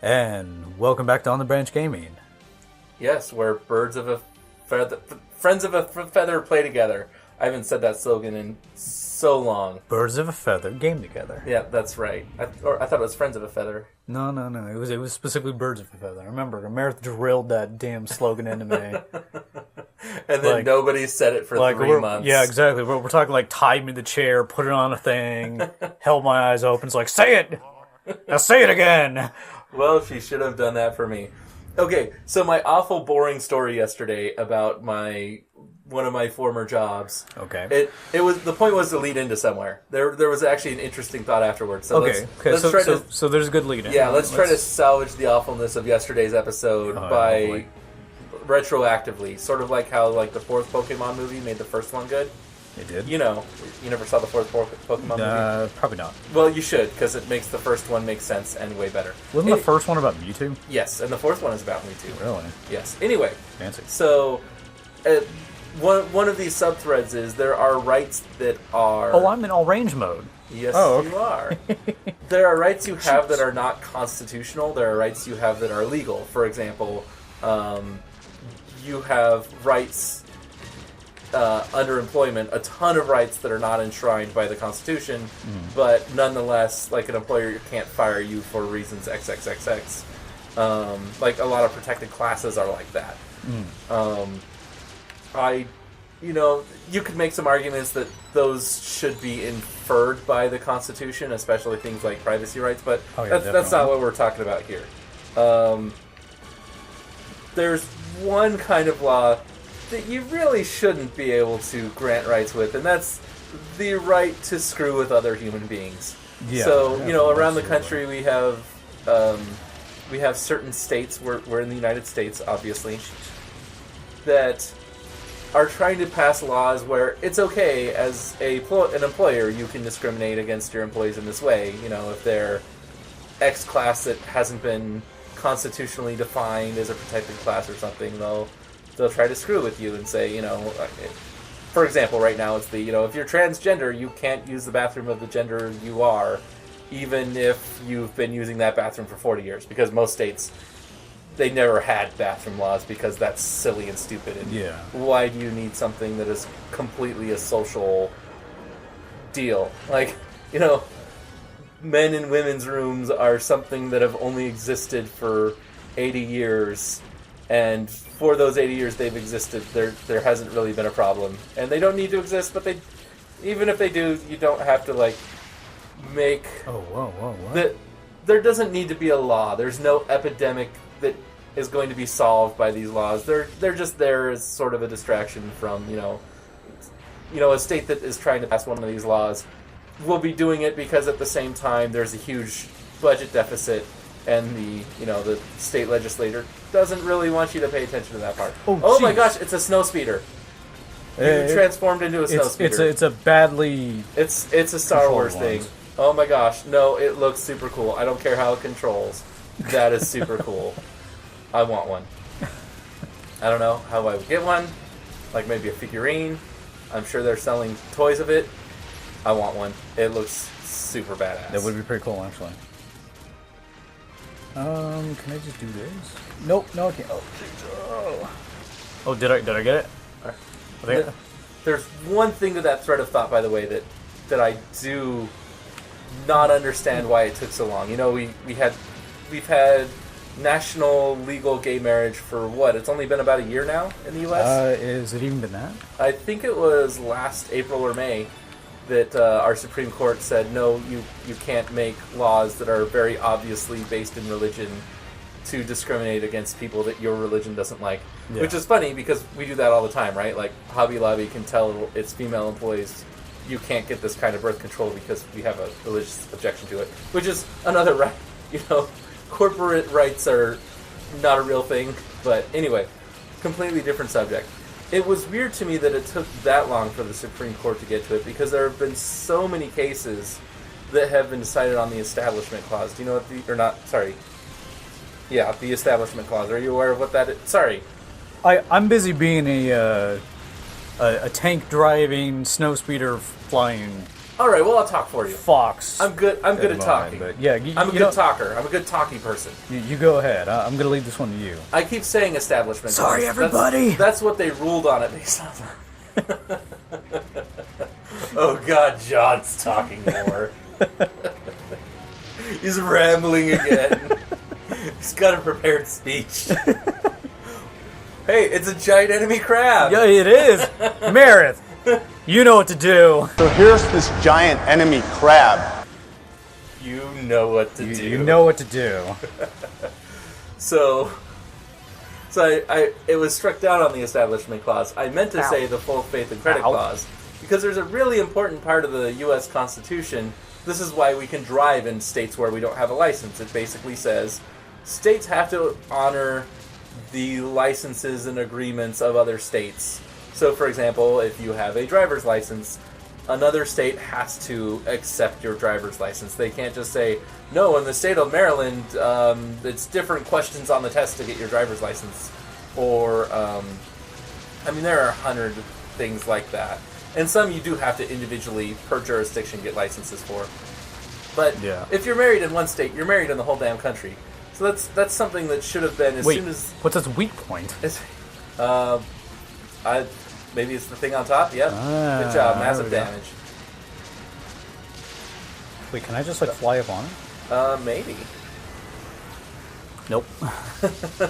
And welcome back to On the Branch Gaming. Yes, where birds of a feather, friends of a feather play together. I haven't said that slogan in so long. Birds of a feather game together. Yeah, that's right. I thought it was friends of a feather. No. It was specifically birds of a feather. I remember Meredith drilled that damn slogan into me. And then nobody said it for 3 months. Yeah, exactly. We're talking like tied me to the chair, put it on a thing, held my eyes open. It's like, say it! Now say it again! Well, she should have done that for me. Okay, so my awful boring story yesterday about one of my former jobs. Okay. It was, the point was to lead into somewhere. There was actually an interesting thought afterwards. So let's so there's a good lead in. Yeah, let's try to salvage the awfulness of yesterday's episode by retroactively, sort of like how the fourth Pokemon movie made the first one good. It did. You know, you never saw the fourth Pokemon movie? Probably not. Well, you should, because it makes the first one make sense and way better. Wasn't the first one about Mewtwo? Yes, and the fourth one is about Mewtwo. Really? Yes. Anyway. Fancy. So, one of these subthreads is there are rights that are... Oh, I'm in all range mode. Yes, okay. You are. There are rights you have that are not constitutional. There are rights you have that are legal. For example, you have rights... under employment, a ton of rights that are not enshrined by the Constitution, but nonetheless, like an employer can't fire you for reasons XXXX. Like a lot of protected classes are like that. You could make some arguments that those should be inferred by the Constitution, especially things like privacy rights, but that's not what we're talking about here. There's one kind of law that you really shouldn't be able to grant rights with, and that's the right to screw with other human beings. Yeah, so, around the country we have certain states, we're in the United States, obviously, that are trying to pass laws where it's okay as an employer, you can discriminate against your employees in this way. If they're X class that hasn't been constitutionally defined as a protected class or something, they'll try to screw with you and say, for example, right now it's if you're transgender, you can't use the bathroom of the gender you are, even if you've been using that bathroom for 40 years, because most states, they never had bathroom laws because that's silly and stupid. And why do you need something that is completely a social deal? Men and women's rooms are something that have only existed for 80 years, and for those 80 years they've existed, there hasn't really been a problem. And they don't need to exist, but even if they do, you don't have to, make... Oh, whoa. There doesn't need to be a law. There's no epidemic that is going to be solved by these laws. They're just there as sort of a distraction from, a state that is trying to pass one of these laws will be doing it because at the same time there's a huge budget deficit, and the state legislator doesn't really want you to pay attention to that part. Oh my gosh, it's a snow speeder. You transformed into a snow speeder. It's a badly... It's a Star Wars thing. Oh my gosh, no, it looks super cool. I don't care how it controls. That is super cool. I want one. I don't know how I would get one. Like maybe a figurine. I'm sure they're selling toys of it. I want one. It looks super badass. That would be pretty cool, actually. Can I just do this? Nope, no, I can't. Oh, did I get it? There's one thing to that thread of thought, by the way, that I do not understand why it took so long. We've had national legal gay marriage for what? It's only been about a year now in the U.S. Is it even been that? I think it was last April or May that our Supreme Court said, no, you can't make laws that are very obviously based in religion to discriminate against people that your religion doesn't like. Yeah. Which is funny because we do that all the time, right? Like Hobby Lobby can tell its female employees, you can't get this kind of birth control because we have a religious objection to it. Which is another right. Corporate rights are not a real thing. But anyway, completely different subject. It was weird to me that it took that long for the Supreme Court to get to it, because there have been so many cases that have been decided on the Establishment Clause. Do you know what the Establishment Clause. Are you aware of what that is? Sorry. I'm busy being a tank driving, snowspeeder flying All right, well, I'll talk for you. Fox. I'm good at talking. But yeah, I'm a good talker. I'm a good talky person. You go ahead. I'm going to leave this one to you. I keep saying establishment. Sorry, everybody. That's what they ruled on it based on. Oh God, John's talking more. He's rambling again. He's got a prepared speech. Hey, it's a giant enemy crab. Yeah, it is. Meredith, you know what to do. So here's this giant enemy crab. You know what to do. You know what to do. So I it was struck down on the establishment clause. I meant to say the full faith and credit clause because there's a really important part of the U.S. Constitution. This is why we can drive in states where we don't have a license. It basically says states have to honor the licenses and agreements of other states. So, for example, if you have a driver's license, another state has to accept your driver's license. They can't just say, no, in the state of Maryland, it's different questions on the test to get your driver's license. Or, there are 100 things like that. And some you do have to individually, per jurisdiction, get licenses for. But if you're married in one state, you're married in the whole damn country. So that's something that should have been soon as... What's its weak point? Maybe it's the thing on top? Yep. Good job. Massive damage. Wait, can I just fly up on it? Maybe. Nope.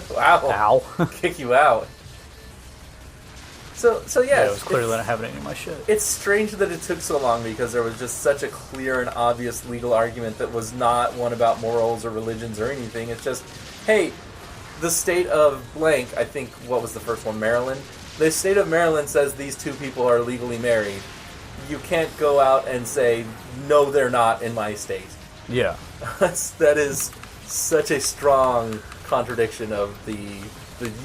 Wow. Ow. Kick you out. So yeah, it was clearly not having any of my shit. It's strange that it took so long because there was just such a clear and obvious legal argument that was not one about morals or religions or anything. It's just, hey, the state of blank, I think, what was the first one, Maryland? The state of Maryland says these two people are legally married. You can't go out and say, no, they're not in my state. Yeah. That is such a strong contradiction of the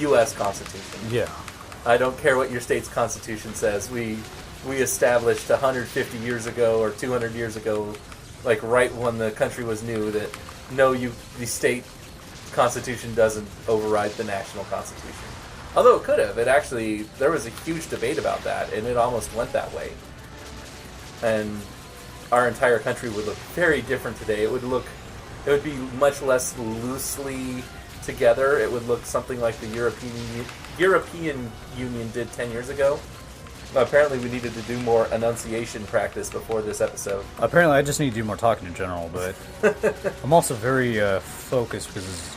U.S. Constitution. Yeah. I don't care what your state's constitution says. We established 150 years ago or 200 years ago, like right when the country was new, that the state constitution doesn't override the national constitution. Although it could have. There was a huge debate about that, and it almost went that way. And our entire country would look very different today. It would be much less loosely together. It would look something like the European Union did 10 years ago. Apparently we needed to do more enunciation practice before this episode. Apparently I just need to do more talking in general, but I'm also very focused because it's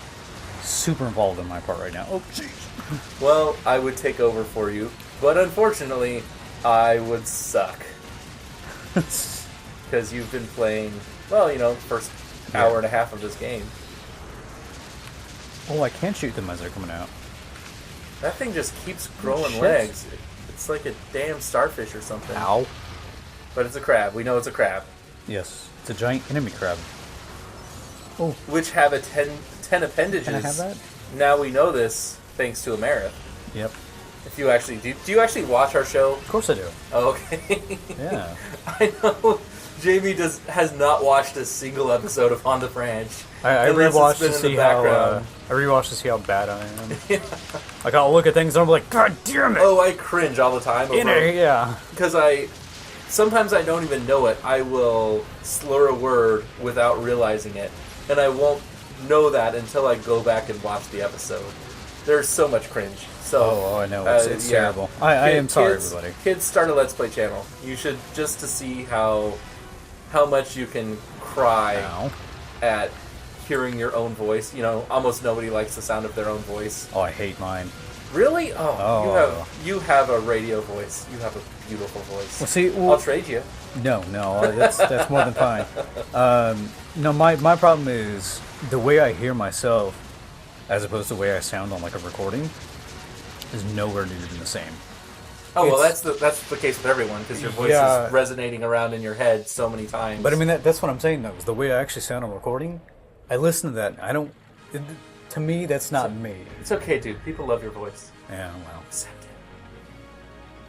super involved in my part right now. Oh, jeez. Well, I would take over for you, but unfortunately, I would suck. Because you've been playing, first hour and a half of this game. Oh, I can shoot them as they're coming out. That thing just keeps growing legs. It's like a damn starfish or something. Ow. But it's a crab. We know it's a crab. Yes. It's a giant enemy crab. Oh. Which have 10 appendages. Can I have that? Now we know this thanks to Amerith. Yep. If you actually do you actually watch our show? Of course I do. Oh, okay. Yeah. I know Jamie has not watched a single episode of On the Branch. I rewatched to see how bad I am. Yeah. Like I'll look at things and I'm like, God damn it! Oh, I cringe all the time. Yeah. Because sometimes I don't even know it. I will slur a word without realizing it, and I won't know that until I go back and watch the episode. There's so much cringe. So, I know. It's terrible. I am sorry, everybody. Kids, start a Let's Play channel. You should, just to see how much you can cry at hearing your own voice. Almost nobody likes the sound of their own voice. Oh, I hate mine. Really? Oh. You have a radio voice. You have a beautiful voice. Well, see, I'll trade you. No, that's more than fine. No, my problem is the way I hear myself, as opposed to the way I sound on like a recording, is nowhere near the same. Oh, well, that's the case with everyone, because your voice is resonating around in your head so many times. But I mean, that's what I'm saying, though, is the way I actually sound on recording, I listen to that, and I don't... to me, that's not me. It's okay, dude. People love your voice. Yeah, well. Accept it.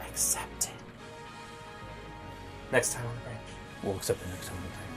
Accept it. Next time on the branch. We'll accept it next time on the branch.